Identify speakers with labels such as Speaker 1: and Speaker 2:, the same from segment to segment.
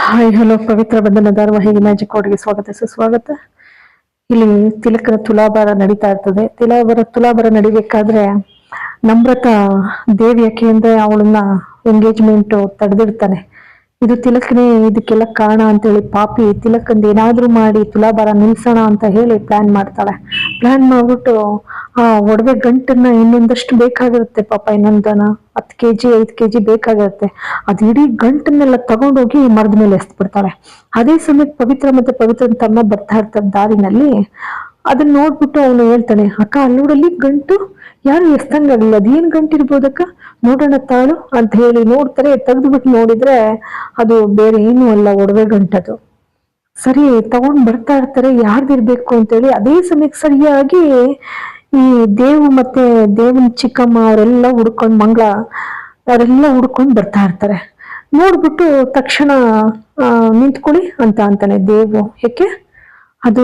Speaker 1: Hi hello, ಪವಿತ್ರ ಬಂಧನ ಧಾರಾವಾಹಿಗೆ magic ಕೋಡ್ಗೆ ಸ್ವಾಗತ ಸುಸ್ವಾಗತ. ಇಲ್ಲಿ ತಿಲಕನ ತುಲಾಭಾರ ನಡೀತಾ ಇರ್ತದೆ. ತುಲಾಭಾರ ನಡಿಬೇಕಾದ್ರೆ ನಮ್ರತ ದೇವಿ ಯಾಕೆಂದ್ರೆ ಅವಳನ್ನ ಎಂಗೇಜ್ಮೆಂಟ್ ತಡೆದಿರ್ತಾನೆ. ಇದು ತಿಲಕನೇ ಇದಕ್ಕೆಲ್ಲ ಕಾರಣ ಅಂತೇಳಿ ಪಾಪಿ ತಿಲಕಂದ್ ಏನಾದ್ರೂ ಮಾಡಿ ತುಲಾಭಾರ ನಿಲ್ಸೋಣ ಅಂತ ಹೇಳಿ ಪ್ಲಾನ್ ಮಾಡ್ತಾಳೆ. ಪ್ಲಾನ್ ಮಾಡ್ಬಿಟ್ಟು ಆ ಒಡವೆ ಗಂಟನ್ನ ಇನ್ನೊಂದಷ್ಟು ಬೇಕಾಗಿರುತ್ತೆ ಪಾಪ, ಇನ್ನೊಂದನ 10 kg 5 kg ಬೇಕಾಗಿರುತ್ತೆ. ಅದ್ ಇಡೀ ಗಂಟನ್ನೆಲ್ಲ ತಗೊಂಡೋಗಿ ಮರದ ಮೇಲೆ ಎಸ್ಬಿಡ್ತಾಳೆ. ಅದೇ ಸಮಯಕ್ಕೆ ಪವಿತ್ರ ತಮ್ಮ ಬರ್ತಾ ಇರ್ತಾರೆ ದಾರಿನಲ್ಲಿ. ಅದನ್ನ ನೋಡ್ಬಿಟ್ಟು ಅವನು ಹೇಳ್ತಾನೆ, ಅಕ್ಕ ಅಲ್ಲೋಡಲ್ಲಿ ಗಂಟು ಯಾರು ಎಸ್ತಂಗಾಗಲಿಲ್ಲ, ಅದೇನ್ ಗಂಟಿರ್ಬೋದಕ್ಕ, ನೋಡೋಣ ತಾಳು ಅಂತ ಹೇಳಿ ನೋಡ್ತಾರೆ. ತೆಗೆದ್ಬಿಟ್ಟು ನೋಡಿದ್ರೆ ಅದು ಬೇರೆ ಏನೂ ಅಲ್ಲ, ಒಡವೆ ಗಂಟದು. ಸರಿ ತಗೊಂಡ್ ಬರ್ತಾ ಇರ್ತಾರೆ, ಯಾರ್ದಿರ್ಬೇಕು ಅಂತೇಳಿ. ಅದೇ ಸಮಯಕ್ಕೆ ಸರಿಯಾಗಿ ಈ ದೇವು ಮತ್ತೆ ದೇವನ್ ಚಿಕ್ಕಮ್ಮ ಅವರೆಲ್ಲ ಅವರೆಲ್ಲ ಹುಡ್ಕೊಂಡ್ ಬರ್ತಾ ಇರ್ತಾರೆ. ನೋಡ್ಬಿಟ್ಟು ತಕ್ಷಣ ನಿಂತ್ಕೊಳ್ಳಿ ಅಂತ ಅಂತಾನೆ ದೇವು. ಯಾಕೆ? ಅದು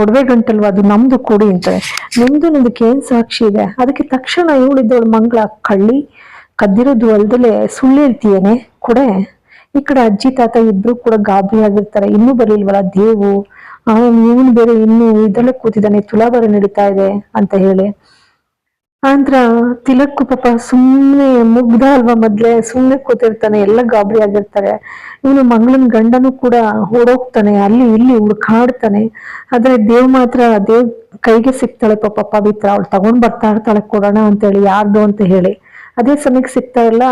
Speaker 1: ಒಡವೆ ಗಂಟಲ್ವಾ, ಅದು ನಮ್ದು ಕೊಡಿ ಅಂತಾರೆ. ನಿಮ್ದಕ್ಕೆ ಏನ್ ಸಾಕ್ಷಿ ಇದೆ? ಅದಕ್ಕೆ ತಕ್ಷಣ ಇವಳಿದ್ದವಳು ಮಂಗಳ ಕಳ್ಳಿ, ಕದ್ದಿರೋದು ಅಲ್ದಲೆ ಸುಳ್ಳು ಹೇಳ್ತೀಯೇನೆ ಕೊಡೆ. ಈ ಕಡೆ ಅಜ್ಜಿ ತಾತ ಇಬ್ರು ಕೂಡ ಗಾಬರಿ ಆಗಿರ್ತಾರೆ. ಇನ್ನೂ ಬರಲಿಲ್ವಲ್ಲ ದೇವು, ಇವನು ಬೇರೆ ಇನ್ನು ಇದರಲ್ಲೇ ಕೂತಿದ್ದಾನೆ, ತುಲಾಭಾರ ನಡೀತಾ ಇದೆ ಅಂತ ಹೇಳಿ. ಆಂದ್ರ ತಿಲಕ್ಕು ಪಾಪ ಸುಮ್ನೆ ಮುಗ್ಧ ಅಲ್ವಾ, ಮೊದ್ಲೇ ಸುಮ್ನೆ ಕೂತಿರ್ತಾನೆ. ಎಲ್ಲ ಗಾಬರಿ ಆಗಿರ್ತಾರೆ. ಇವನು ಮಂಗಳನ್ ಗಂಡನು ಕೂಡ ಓಡೋಗ್ತಾನೆ, ಅಲ್ಲಿ ಇಲ್ಲಿ ಹುಡ್ಕಾಡ್ತಾನೆ. ಆದ್ರೆ ದೇವ್ ಕೈಗೆ ಸಿಗ್ತಾಳೆ ಪಾಪ ಪವಿತ್ರ. ಅವಳು ತಗೊಂಡ್ ಬರ್ತಾ ಇರ್ತಾಳೆ ಕೊಡೋಣ ಅಂತೇಳಿ, ಯಾರ್ದು ಅಂತ ಹೇಳಿ. ಅದೇ ಸಮಯಕ್ಕೆ ಸಿಗ್ತಾ ಇಲ್ಲ.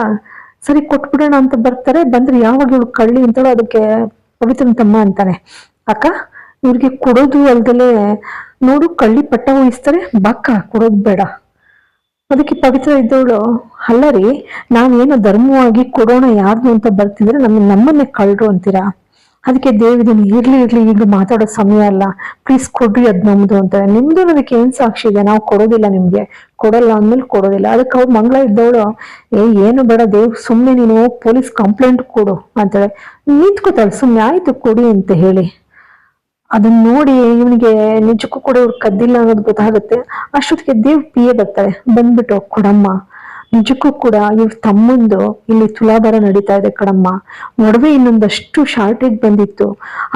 Speaker 1: ಸರಿ ಕೊಟ್ಬಿಡೋಣ ಅಂತ ಬರ್ತಾರೆ. ಬಂದ್ರೆ ಯಾವಾಗ ಇವಳು ಕಳ್ಳಿ ಅಂತೇಳೋ ಅದಕ್ಕೆ ಪವಿತ್ರನ್ ತಮ್ಮ ಅಂತಾನೆ, ಅಕ್ಕ ಇವ್ರಿಗೆ ಕೊಡೋದು ಅಲ್ದಲೆ ನೋಡು ಕಳ್ಳಿ ಪಟ್ಟ ವಹಿಸ್ತಾರೆ, ಬಾಕ್ಕ ಕೊಡೋದು ಬೇಡ. ಅದಕ್ಕೆ ಪವಿತ್ರ ಇದ್ದವಳು, ಅಲ್ಲ ರೀ, ನಾವೇನೋ ಧರ್ಮವಾಗಿ ಕೊಡೋಣ ಯಾರ್ದು ಅಂತ ಬರ್ತಿದ್ರೆ ನಮ್ಮನ್ನೇ ಕಳ್ರು ಅಂತೀರಾ. ಅದಕ್ಕೆ ದೇವಿದನ್ ಇರ್ಲಿ ಈಗ ಮಾತಾಡೋ ಸಮಯ ಅಲ್ಲ, ಪ್ಲೀಸ್ ಕೊಡ್ರಿ ಅದ್ ನಮ್ದು ಅಂತ. ನಿಮ್ದು ಅದಕ್ಕೆ ಏನ್ ಸಾಕ್ಷಿ ಇದೆ? ನಾವು ಕೊಡೋದಿಲ್ಲ, ನಿಮ್ಗೆ ಕೊಡಲ್ಲ ಅಂದ್ಮೇಲೆ ಕೊಡೋದಿಲ್ಲ. ಅದಕ್ಕೆ ಅವ್ರು ಮಂಗಳ ಇದ್ದವಳು, ಏನು ಬೇಡ ದೇವ್, ಸುಮ್ನೆ ನೀನು ಪೊಲೀಸ್ ಕಂಪ್ಲೇಂಟ್ ಕೊಡು ಅಂತಾಳೆ. ನಿಂತ್ಕೋತಾಳೆ ಸುಮ್ನೆ, ಆಯ್ತು ಕೊಡಿ ಅಂತ ಹೇಳಿ. ಅದನ್ನ ನೋಡಿ ಇವನಿಗೆ ನಿಜಕ್ಕೂ ಕೂಡ ಇವ್ರು ಕದ್ದಿಲ್ಲ ಅನ್ನೋದು ಗೊತ್ತಾಗುತ್ತೆ. ಅಷ್ಟೊತ್ತಿಗೆ ದೇವ್ ಪಿಯೆ ಬರ್ತಾರೆ. ಬಂದ್ಬಿಟ್ಟು, ಕೊಡಮ್ಮ ನಿಜಕ್ಕೂ ಕೂಡ ಇವ್ರ ತಮ್ಮಂದು ಇಲ್ಲಿ ತುಲಾಭಾರ ನಡೀತಾ ಇದೆ ಕಣಮ್ಮ, ಒಡವೆ ಇನ್ನೊಂದಷ್ಟು ಶಾರ್ಟೇಜ್ ಬಂದಿತ್ತು,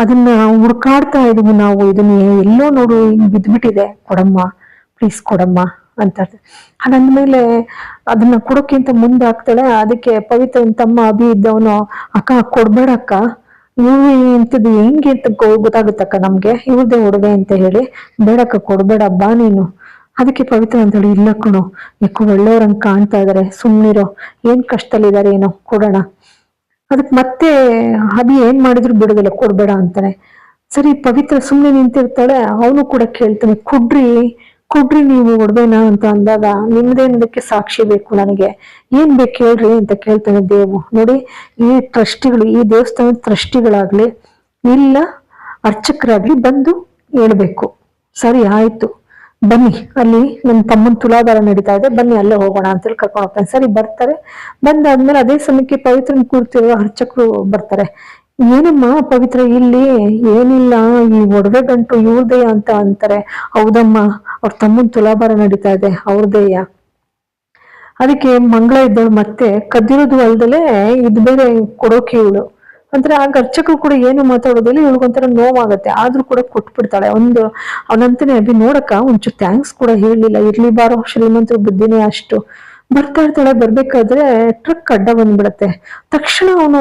Speaker 1: ಅದನ್ನ ಹುಡ್ಕಾಡ್ತಾ ಇದೀವಿ ನಾವು, ಇದನ್ನ ಎಲ್ಲೋ ನೋಡು ಹಿಂಗ್ ಬಿದ್ಬಿಟ್ಟಿದೆ, ಕೊಡಮ್ಮ ಪ್ಲೀಸ್ ಕೊಡಮ್ಮ ಅಂತ. ಅದಂದ್ಮೇಲೆ ಅದನ್ನ ಕೊಡೋಕ್ಕಿಂತ ಮುಂದೆ ಆಗ್ತಾಳೆ. ಅದಕ್ಕೆ ಪವಿತ್ರ ತಮ್ಮ ಅಭಿ ಇದ್ದವನು, ಅಕ್ಕ ಕೊಡ್ಬೇಡ ಅಕ್ಕ, ಇವ್ರು ಇಂಥದ್ದು ಹೆಂಗೆ ಅಂತ ಗೊತ್ತಾಗುತ್ತಕ್ಕ ನಮ್ಗೆ, ಇವ್ರದೇ ಒಡವೆ ಅಂತ ಹೇಳಿ. ಬೇಡಕ್ಕ ಕೊಡ್ಬೇಡ ಬಾ ನೀನು. ಅದಕ್ಕೆ ಪವಿತ್ರ ಅಂತ ಹೇಳಿ, ಇಲ್ಲ ಕಣು, ಯಾಕೋ ಒಳ್ಳೆಯವ್ರಂಗ್ ಕಾಣ್ತಾ ಇದಾರೆ, ಸುಮ್ನಿರೋ, ಏನ್ ಕಷ್ಟದಲ್ಲಿದ್ದಾರೆ ಏನೋ, ಕೊಡೋಣ. ಅದಕ್ಕೆ ಮತ್ತೆ ಅಭಿ ಏನ್ ಮಾಡಿದ್ರು ಬಿಡೋದಿಲ್ಲ, ಕೊಡ್ಬೇಡ ಅಂತಾನೆ. ಸರಿ ಪವಿತ್ರ ಸುಮ್ನೆ ನಿಂತಿರ್ತಾಳೆ. ಅವನು ಕೂಡ ಕೇಳ್ತಾನೆ, ಕೊಡ್ರಿ ನೀವು ಒಡವೆನ ಅಂತ ಅಂದಾಗ, ನಿಮ್ದೇನದಕ್ಕೆ ಸಾಕ್ಷಿ ಬೇಕು, ನನಗೆ ಏನ್ ಬೇಕು ಹೇಳ್ರಿ ಅಂತ ಕೇಳ್ತಾನೆ ದೇವು. ನೋಡಿ, ಈ ಟ್ರಸ್ಟಿಗಳು, ಈ ದೇವಸ್ಥಾನದ ಟ್ರಸ್ಟಿಗಳಾಗ್ಲಿ ಇಲ್ಲ ಅರ್ಚಕರಾಗ್ಲಿ ಬಂದು ಹೇಳ್ಬೇಕು. ಸರಿ ಆಯ್ತು ಬನ್ನಿ, ಅಲ್ಲಿ ನಮ್ ತಮ್ಮನ್ ತುಲಾಭಾರ ನಡೀತಾ ಇದೆ, ಬನ್ನಿ ಅಲ್ಲೇ ಹೋಗೋಣ ಅಂತೇಳಿ ಕರ್ಕೊಂಡು ಹೋಗ್ತಾನೆ. ಸರಿ ಬರ್ತಾರೆ. ಬಂದಾದ್ಮೇಲೆ ಅದೇ ಸಮಯಕ್ಕೆ ಪವಿತ್ರನ್ ಕೂರ್ತಿರೋ ಅರ್ಚಕರು ಬರ್ತಾರೆ. ಏನಮ್ಮ ಪವಿತ್ರ ಇಲ್ಲಿ? ಏನಿಲ್ಲ, ಈ ಒಡವೆ ಗಂಟು ಇವ್ರದೆಯ ಅಂತ ಅಂತಾರೆ. ಹೌದಮ್ಮ, ಅವ್ರ ತಮ್ಮನ್ ತುಲಾಭಾರ ನಡೀತಾ ಇದೆ, ಅವ್ರದೆಯ. ಅದಕ್ಕೆ ಮಂಗಳ ಇದ್ದವಳು ಮತ್ತೆ ಕದ್ದಿರೋದು ಅಲ್ದಲೆ ಇದು ಬೇರೆ ಕೊಡೋಕೆ ಇವಳು ಅಂದ್ರೆ. ಆಗ ಅರ್ಚಕರು ಕೂಡ ಏನು ಮಾತಾಡೋದಿಲ್ಲ, ಇವಳಿಗೊಂಥರ ನೋವಾಗತ್ತೆ. ಆದ್ರೂ ಕೂಡ ಕೊಟ್ಬಿಡ್ತಾಳೆ. ಅವನಂತಾನೆ, ಅಭಿ ನೋಡಕ್ಕ ಒಂಚೂರು ಥ್ಯಾಂಕ್ಸ್ ಕೂಡ ಹೇಳಿಲ್ಲ, ಇರ್ಲಿ ಬಾರೋ, ಶ್ರೀಮಂತರು ಬುದ್ಧಿನೇ ಅಷ್ಟು. ಬರ್ತಾ ಇರ್ತಾಳೆ. ಬರ್ಬೇಕಾದ್ರೆ ಟ್ರಕ್ ಅಡ್ಡ ಬಂದ್ಬಿಡತ್ತೆ. ತಕ್ಷಣ ಅವನು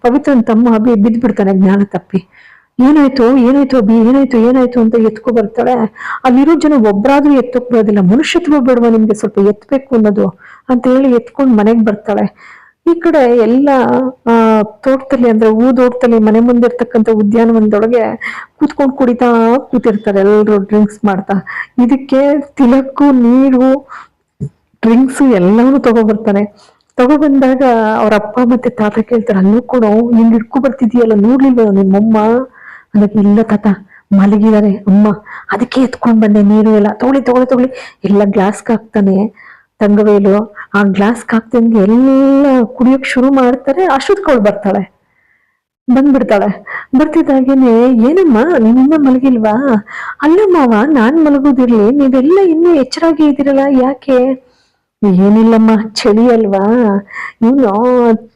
Speaker 1: ಪವಿತ್ರನ್ ತಮ್ಮ ಅಭಿ ಬಿದ್ದ್ಬಿಡ್ತಾನೆ ಜ್ಞಾನ ತಪ್ಪಿ. ಏನಾಯ್ತು ಅಭಿ, ಏನಾಯ್ತು ಅಂತ ಎತ್ಕೊ ಬರ್ತಾಳೆ. ಅಲ್ಲಿರೋ ಜನ ಒಬ್ರಾದ್ರೂ ಎತ್ತೋಕ್ ಬರೋದಿಲ್ಲ. ಮನುಷ್ಯತ್ವ ಬೇಡವಾ ನಿಮ್ಗೆ, ಸ್ವಲ್ಪ ಎತ್ಬೇಕು ಅನ್ನೋದು ಅಂತ ಹೇಳಿ ಎತ್ಕೊಂಡ್ ಮನೆಗ್ ಬರ್ತಾಳೆ. ಈ ಕಡೆ ಎಲ್ಲ ತೋಟದಲ್ಲಿ, ಅಂದ್ರೆ ತೋಟದಲ್ಲಿ ಮನೆ ಮುಂದೆ ಇರ್ತಕ್ಕಂಥ ಉದ್ಯಾನವನದೊಳಗೆ ಕೂತ್ಕೊಂಡ್ ಕುಡಿತಾ ಕೂತಿರ್ತಾರೆ ಎಲ್ರು ಡ್ರಿಂಕ್ಸ್ ಮಾಡ್ತಾ. ಇದಕ್ಕೆ ತಿಲಕ್ಕು ನೀರು ಡ್ರಿಂಕ್ಸ್ ಎಲ್ಲವೂ ತಗೊಬರ್ತಾನೆ. ತಗೊಬಂದಾಗ ಅವ್ರ ಅಪ್ಪ ಮತ್ತೆ ತಾತ ಕೇಳ್ತಾರೆ, ಅಲ್ಲೂ ಕೂಡ ನಿನ್ ಹಿಡ್ಕೊ ಬರ್ತಿದೀಯಲ್ಲ, ನೋಡ್ಲಿಲ್ವ ನಿಮ್ಮಮ್ಮ? ಅದಕ್ಕೆ ಇಲ್ಲ ತಾತ, ಮಲಗಿದಾರೆ ಅಮ್ಮ, ಅದಕ್ಕೆ ಎತ್ಕೊಂಡ್ ಬಂದೆ ನೀರು ಎಲ್ಲ. ತಗೊಳ್ಳಿ ಎಲ್ಲ ಗ್ಲಾಸ್ಗೆ ಹಾಕ್ತಾನೆ ತಂಗವೇಲು. ಆ ಗ್ಲಾಸ್ಗೆ ಹಾಕ್ತಂಗೆ ಎಲ್ಲ ಕುಡಿಯೋಕ್ ಶುರು ಮಾಡ್ತಾರೆ. ಅಷ್ಟೊತ್ಕೊಳ್ ಬಂದ್ಬಿಡ್ತಾಳೆ. ಬರ್ತಿದ್ದಾಗೇನೆ, ಏನಮ್ಮ ನೀನಿನ್ನ ಮಲಗಿಲ್ವಾ? ಅಲ್ಲ ಮಾವ, ನಾನ್ ಮಲಗೋದಿರ್ಲಿ, ನೀವೆಲ್ಲ ಇನ್ನೂ ಎಚ್ಚರಾಗಿ ಇದ್ದೀರಲ್ಲ, ಯಾಕೆ? ಏನಿಲ್ಲಮ್ಮ, ಚಳಿ ಅಲ್ವಾ. ಇವನು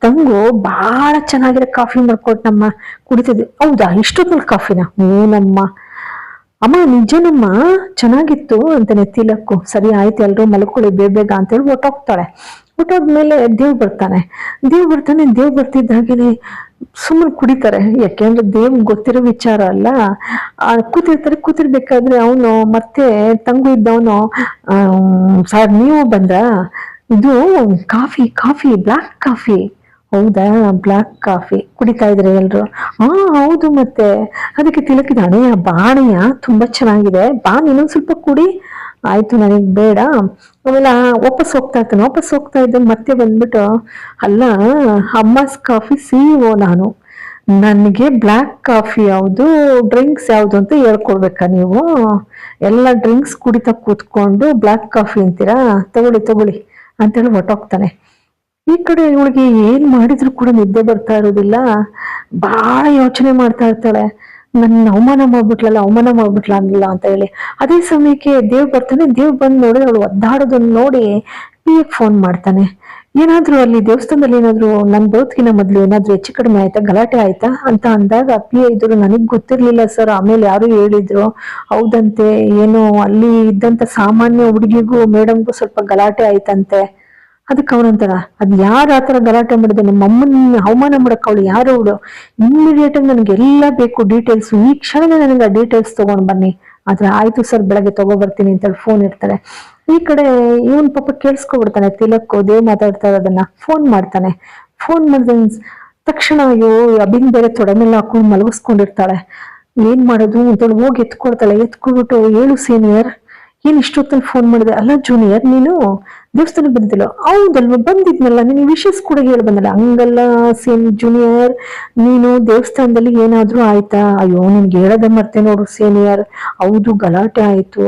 Speaker 1: ತಂಗು ಬಹಳ ಚೆನ್ನಾಗಿರೋ ಕಾಫಿ ಮಾಡ್ಕೊಟ್ನಮ್ಮ, ಕುಡಿತಿದ್ದೆ. ಹೌದಾ, ಇಷ್ಟೊತ್ತಲ್ಲಿ ಕಾಫಿನ? ಹ್ಞೂನಮ್ಮ. ಅಮ್ಮ ನಿಜನಮ್ಮ, ಚೆನ್ನಾಗಿತ್ತು ಅಂತಾನೆ ತಿಲಕ್ಕು. ಸರಿ ಆಯ್ತು, ಎಲ್ರು ಮಲ್ಕೊಳ್ಳಿ ಬೇಗ ಬೇಗ ಅಂತೇಳಿ ಹೊಟ್ಟೋಗ್ತಾಳೆ. ಹೊಟ್ಟೋದ್ಮೇಲೆ ದೇವ್ ಬರ್ತಿದ್ದಾಗೇನೆ ಸುಮ್ಮನೆ ಕುಡಿತಾರೆ. ಯಾಕೆಂದ್ರೆ ದೇವ್ ಗೊತ್ತಿರೋ ವಿಚಾರ ಅಲ್ಲ. ಕೂತಿರ್ಬೇಕಾದ್ರೆ ಅವನು ಮತ್ತೆ ತಂಗು ಇದ್ದವನು, ಸರ್ ನೀವು ಬಂದ್ರ? ಇದು ಕಾಫಿ ಬ್ಲಾಕ್ ಕಾಫಿ. ಹೌದಾ, ಬ್ಲಾಕ್ ಕಾಫಿ ಕುಡಿತಾ ಇದ್ರೆ ಎಲ್ರು? ಹಾ ಹೌದು, ಮತ್ತೆ ಅದಕ್ಕೆ ತಿಲಕಿದ ಬಾಣೆಯ ತುಂಬಾ ಚೆನ್ನಾಗಿದೆ, ಬಾ ಇನ್ನೊಂದ್ ಸ್ವಲ್ಪ ಕುಡಿ. ಆಯ್ತು, ನನಗ್ ಬೇಡ. ಆಮೇಲೆ ವಾಪಸ್ ಹೋಗ್ತಾ ಇದ್ದೆ, ಮತ್ತೆ ಬಂದ್ಬಿಟ್ಟು, ಅಲ್ಲ ಅಮ್ಮಾಸ್ ಕಾಫಿ CEO ನಾನು, ನನಗೆ ಬ್ಲ್ಯಾಕ್ ಕಾಫಿ ಯಾವುದು, ಡ್ರಿಂಕ್ಸ್ ಯಾವುದು ಅಂತ ಹೇಳ್ಕೊಡ್ಬೇಕಾ ನೀವು? ಎಲ್ಲ ಡ್ರಿಂಕ್ಸ್ ಕುಡಿತಾ ಕೂತ್ಕೊಂಡು ಬ್ಲ್ಯಾಕ್ ಕಾಫಿ ಅಂತೀರಾ? ತಗೊಳ್ಳಿ ಅಂತೇಳಿ ಹೊಟ್ಟೋಗ್ತಾನೆ. ಈ ಕಡೆ ಇವಳಿಗೆ ಏನ್ ಮಾಡಿದ್ರು ಕೂಡ ನಿದ್ದೆ ಬರ್ತಾ ಇರೋದಿಲ್ಲ. ಬಹಳ ಯೋಚನೆ ಮಾಡ್ತಾ ಇರ್ತಾಳೆ, ನನ್ನ ಅವಮಾನ ಮಾಡ್ಬಿಟ್ಲ ಅಂದಿಲ್ಲ ಅಂತ ಹೇಳಿ. ಅದೇ ಸಮಯಕ್ಕೆ ದೇವ್ ಬಂದ್ ನೋಡಿ ಅವಳು ಒದ್ದಾಡೋದನ್ನ ನೋಡಿ ಪಿಎಗ್ ಫೋನ್ ಮಾಡ್ತಾನೆ. ಏನಾದ್ರು ಅಲ್ಲಿ ದೇವಸ್ಥಾನದಲ್ಲಿ ಏನಾದ್ರು ನನ್ ಬರೋದ್ಕಿನ್ನ ಮೊದ್ಲು ಏನಾದ್ರು ಹೆಚ್ಚು ಕಡಿಮೆ ಆಯ್ತಾ, ಗಲಾಟೆ ಆಯ್ತಾ ಅಂತ ಅಂದಾಗ ಪಿ ಇದ್ರು, ನನಗ್ ಗೊತ್ತಿರ್ಲಿಲ್ಲ ಸರ್, ಆಮೇಲೆ ಯಾರು ಹೇಳಿದ್ರು. ಹೌದಂತೆ, ಏನೋ ಅಲ್ಲಿ ಇದ್ದಂತ ಸಾಮಾನ್ಯ ಹುಡುಗಿಗೂ ಮೇಡಮ್ಗೂ ಸ್ವಲ್ಪ ಗಲಾಟೆ ಆಯ್ತಂತೆ. ಅದಕ್ಕೆ ಅವನಂತಾರ, ಅದ್ ಯಾರ ಆತರ ಗಲಾಟೆ ಮಾಡಿದೆ, ನಮ್ಮ ಅಮ್ಮನ ಅವಮಾನ ಮಾಡಕ್ ಅವಳು ಯಾರು ಅವಳು? ಇಮ್ಮಿಡಿಯೇಟ್ ಆಗಿ ನನಗೆ ಎಲ್ಲ ಬೇಕು ಡೀಟೇಲ್ಸ್, ಈ ಕ್ಷಣನೇ ನನಗೆ ಆ ಡೀಟೇಲ್ಸ್ ತಗೊಂಡ್ ಬನ್ನಿ. ಆದ್ರೆ ಆಯ್ತು ಸರ್, ಬೆಳಗ್ಗೆ ತಗೋಬರ್ತೀನಿ ಅಂತೇಳಿ ಫೋನ್ ಇರ್ತಾರೆ. ಈ ಕಡೆ ಇವನ್ ಪಾಪ ಕೇಳಿಸ್ಕೊಬಿಡ್ತಾನೆ. ತಿಲಕ್ ದೇವ್ ಮಾತಾಡ್ತಾ ಇರೋದನ್ನ ಫೋನ್ ಮಾಡ್ತಾನೆ. ಫೋನ್ ಮಾಡಿದ ತಕ್ಷಣ ಅಯ್ಯೋ, ಅಬಿನ್ ಬೇರೆ ತೊಡೆ ಮೇಲೆ ಹಾಕೊಂಡು ಮಲಗಿಸ್ಕೊಂಡಿರ್ತಾಳೆ. ಏನ್ ಮಾಡೋದು ಅಂತೇಳಿ ಹೋಗಿ ಎತ್ಕೊಬಿಟ್ಟು, ಹೇಳು ಸೀನಿಯರ್, ಏನ್ ಇಷ್ಟೊತ್ತಲ್ಲಿ ಫೋನ್ ಮಾಡಿದೆ? ಅಲ್ಲ ಜೂನಿಯರ್, ನೀನು ದೇವಸ್ಥಾನಕ್ಕೆ ಬಂದಿದ್ದಿಲ್ಲ? ಹೌದಲ್ವ, ಬಂದಿದ್ನಲ್ಲ, ನೀನು ವಿಶೇಷ ಕೂಡ ಹೇಳಿ ಬಂದಲ್ಲ. ಹಂಗಲ್ಲ ಜೂನಿಯರ್, ನೀನು ದೇವಸ್ಥಾನದಲ್ಲಿ ಏನಾದ್ರೂ ಆಯ್ತಾ? ಅಯ್ಯೋ, ನಿನ್ಗೆ ಹೇಳದೆ ಮರ್ತೆ ನೋಡು ಸೀನಿಯರ್, ಹೌದು ಗಲಾಟೆ ಆಯ್ತು.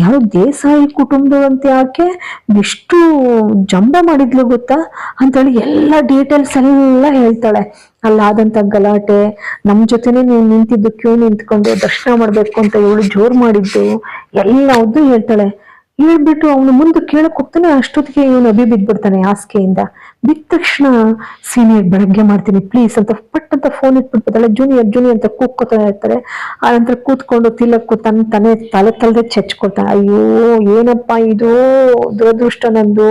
Speaker 1: ಯಾರೋ ದೇಸಾಯಿ ಕುಟುಂಬದಂತೆ ಆಕೆ ಎಷ್ಟು ಜಂಬ ಮಾಡಿದ್ಲು ಗೊತ್ತಾ ಅಂತೇಳಿ ಎಲ್ಲ ಡೀಟೇಲ್ಸ್ ಎಲ್ಲ ಹೇಳ್ತಾಳೆ. ಅಲ್ಲಾದಂತ ಗಲಾಟೆ, ನಮ್ ಜೊತೆನೆ ನೀವು ನಿಂತಿದ್ದು, ಕ್ಯೂ ನಿಂತ್ಕೊಂಡು ದರ್ಶನ ಮಾಡ್ಬೇಕು ಅಂತ ಇವಳು ಜೋರ್ ಮಾಡಿದ್ದು ಎಲ್ಲವನ್ನೂ ಹೇಳ್ತಾಳೆ. ಹೇಳ್ಬಿಟ್ಟು ಅವನು ಮುಂದೆ ಕೇಳಕ್ ಹೋಗ್ತಾನೆ. ಅಷ್ಟೊತ್ತಿಗೆ ಇವನು ಬಿದ್ಬಿಡ್ತಾನೆ ಹಾಸಿಗೆಯಿಂದ. ಬಿದ್ದ ತಕ್ಷಣ, ಸೀನಿಯರ್ ಬೆಳಗ್ಗೆ ಮಾಡ್ತೀನಿ ಪ್ಲೀಸ್ ಅಂತ ಪಟ್ ಅಂತ ಫೋನ್ ಇಟ್ಬಿಡ್ತಾಳೆ. ಜೂನಿಯರ್ ಅಂತ ಕೂಗ್ಕೋತಾ ಇರ್ತಾರೆ. ಆ ನಂತರ ಕೂತ್ಕೊಂಡು ತಿಲಕ್ಕು ತಲೆ ಚಚ್ಕೊಳ್ತಾನೆ. ಅಯ್ಯೋ, ಏನಪ್ಪಾ ಇದು ದುರದೃಷ್ಟ ನಂದು.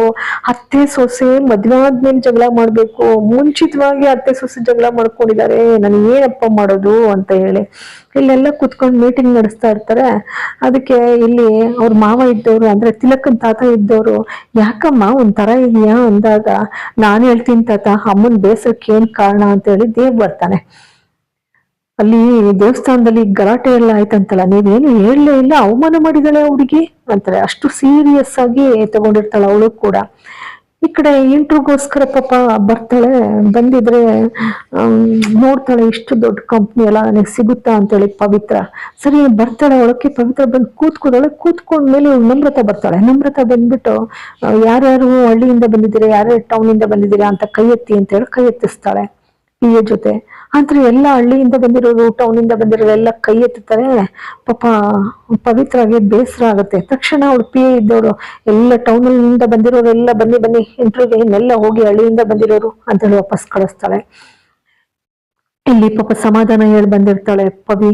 Speaker 1: ಅತ್ತೆ ಸೊಸೆ ಮದ್ವೆ ಆದ್ಮೇಲೆ ಜಗಳ ಮಾಡ್ಬೇಕು, ಮುಂಚಿತವಾಗಿ ಅತ್ತೆ ಸೊಸೆ ಜಗಳ ಮಾಡ್ಕೊಂಡಿದ್ದಾರೆ, ನಾನು ಏನಪ್ಪ ಮಾಡೋದು ಅಂತ ಹೇಳಿ ಇಲ್ಲೆಲ್ಲ ಕುತ್ಕೊಂಡು ಮೀಟಿಂಗ್ ನಡೆಸ್ತಾ ಇರ್ತಾರೆ. ಅದಕ್ಕೆ ಇಲ್ಲಿ ಅವ್ರ ಮಾವ ಇದ್ದವ್ರು, ಅಂದ್ರೆ ತಿಲಕನ್ ತಾತ ಇದ್ದವ್ರು, ಯಾಕಮ್ಮ ಒಂಥರ ಇದೆಯಾ ಅಂದಾಗ, ನಾನು ಹೇಳ್ತೀನಿ ತಾತ, ಅಮ್ಮನ್ ಬೇಸರಕ್ಕೆ ಏನ್ ಕಾರಣ ಅಂತ ಹೇಳಿ ದೇವ್ ಬರ್ತಾನೆ. ಅಲ್ಲಿ ದೇವಸ್ಥಾನದಲ್ಲಿ ಗಲಾಟೆ ಎಲ್ಲ ಆಯ್ತಂತಲ್ಲ, ನೀವೇನು ಹೇಳಲೇ ಇಲ್ಲ, ಅವಮಾನ ಮಾಡಿದಾಳೆ ಹುಡುಗಿ ಅಂತಾರೆ. ಅಷ್ಟು ಸೀರಿಯಸ್ ಆಗಿ ತಗೊಂಡಿರ್ತಾಳೆ ಅವಳು ಕೂಡ. ಈ ಕಡೆ ಇಂಟ್ರೂಗೋಸ್ಕರ ಪಾಪ ಬರ್ತಾಳೆ. ಬಂದಿದ್ರೆ ನೋಡ್ತಾಳೆ, ಇಷ್ಟು ದೊಡ್ಡ ಕಂಪ್ನಿ ಎಲ್ಲ ನನಗೆ ಸಿಗುತ್ತಾ ಅಂತೇಳಿ ಪವಿತ್ರ. ಸರಿ ಬರ್ತಾಳೆ ಒಳಕ್ಕೆ. ಪವಿತ್ರ ಬಂದು ಕೂತ್ಕೊಂಡ್ಮೇಲೆ ನಮ್ರತ ಬರ್ತಾಳೆ. ನಮ್ರತ ಬಂದ್ಬಿಟ್ಟು, ಯಾರ್ಯಾರು ಹಳ್ಳಿಯಿಂದ ಬಂದಿದ್ದೀರಾ, ಯಾರ್ಯಾರು ಟೌನ್ ಇಂದ ಬಂದಿದ್ದೀರಾ ಅಂತ ಕೈ ಎತ್ತಿ ಅಂತ ಹೇಳಿ ಕೈ ಎತ್ತಿಸ್ತಾಳೆ ಪಿಯ ಜೊತೆ. ಅಂದ್ರೆ ಎಲ್ಲ ಹಳ್ಳಿಯಿಂದ ಬಂದಿರೋರು, ಟೌನ್ ಇಂದ ಬಂದಿರೋರು ಎಲ್ಲ ಕೈ ಎತ್ತುತ್ತಾರೆ. ಪಾಪ ಪವಿತ್ರಾಗೆ ಬೇಸರ ಆಗುತ್ತೆ. ತಕ್ಷಣ ಅವಳು ಪಿ ಇದ್ದವರು, ಎಲ್ಲ ಟೌನಿಂದ ಬಂದಿರೋರೆಲ್ಲ ಬನ್ನಿ ಇಂಟರ್ವ್ಯೂಗೆ, ಇನ್ನೆಲ್ಲ ಹೋಗಿ ಹಳ್ಳಿಯಿಂದ ಬಂದಿರೋರು ಅಂತ ಹೇಳಿ ವಾಪಸ್ ಕಳಿಸ್ತಾಳೆ. ಇಲ್ಲಿ ಪಾಪ ಸಮಾಧಾನ ಹೇಳಿ ಬಂದಿರ್ತಾಳೆ ಪವಿ.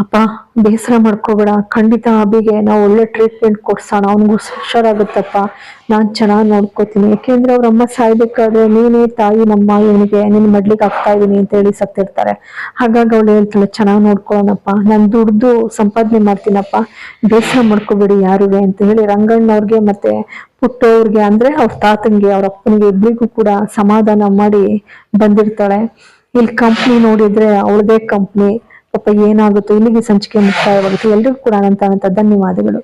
Speaker 1: ಅಪ್ಪ ಬೇಸರ ಮಾಡ್ಕೋಬೇಡ, ಖಂಡಿತ ಅಬಿಗೆ ನಾವು ಒಳ್ಳೆ ಟ್ರೀಟ್ಮೆಂಟ್ ಕೊಡ್ಸೋಣ, ಅವನಿಗೂ ಹುಷಾರಾಗುತ್ತಪ್ಪ, ನಾನ್ ಚೆನ್ನಾಗಿ ನೋಡ್ಕೋತೀನಿ. ಯಾಕೆಂದ್ರೆ ಅವ್ರಮ್ಮ ಸಾಯ್ಬೇಕಾದ್ರೆ ನೀನೇ ತಾಯಿ ನಮ್ಮ ಇವನಿಗೆ, ನಿನ್ ಮಡ್ಲಿಗೆ ಆಗ್ತಾ ಇದೀನಿ ಅಂತ ಹೇಳಿ ಸತ್ತಿರ್ತಾರೆ. ಹಾಗಾಗಿ ಅವಳು ಹೇಳ್ತಾಳೆ, ಚೆನ್ನಾಗಿ ನೋಡ್ಕೊಳ್ಳೋಣಪ್ಪ, ನಾನು ದುಡ್ದು ಸಂಪಾದನೆ ಮಾಡ್ತೀನಪ್ಪ, ಬೇಸರ ಮಾಡ್ಕೋಬೇಡಿ ಯಾರಿಗೆ ಅಂತ ಹೇಳಿ ರಂಗಣ್ಣವ್ರಿಗೆ ಮತ್ತೆ ಪುಟ್ಟವ್ರಿಗೆ, ಅಂದ್ರೆ ಅವ್ರ ತಾತಂಗೆ ಅವ್ರ ಅಪ್ಪನಿಗೆ ಇಬ್ರಿಗೂ ಕೂಡ ಸಮಾಧಾನ ಮಾಡಿ ಬಂದಿರ್ತಾಳೆ. ಇಲ್ಲಿ ಕಂಪ್ನಿ ನೋಡಿದ್ರೆ ಅವಳದೇ ಕಂಪ್ನಿ. ಪಾಪ ಏನಾಗುತ್ತೋ. ಇಲ್ಲಿಗೆ ಸಂಚಿಕೆ ಮುಕ್ತಾಯವಾಗುತ್ತೆ. ಎಲ್ರಿಗೂ ಕೂಡ ಅನಂತ ಧನ್ಯವಾದಗಳು.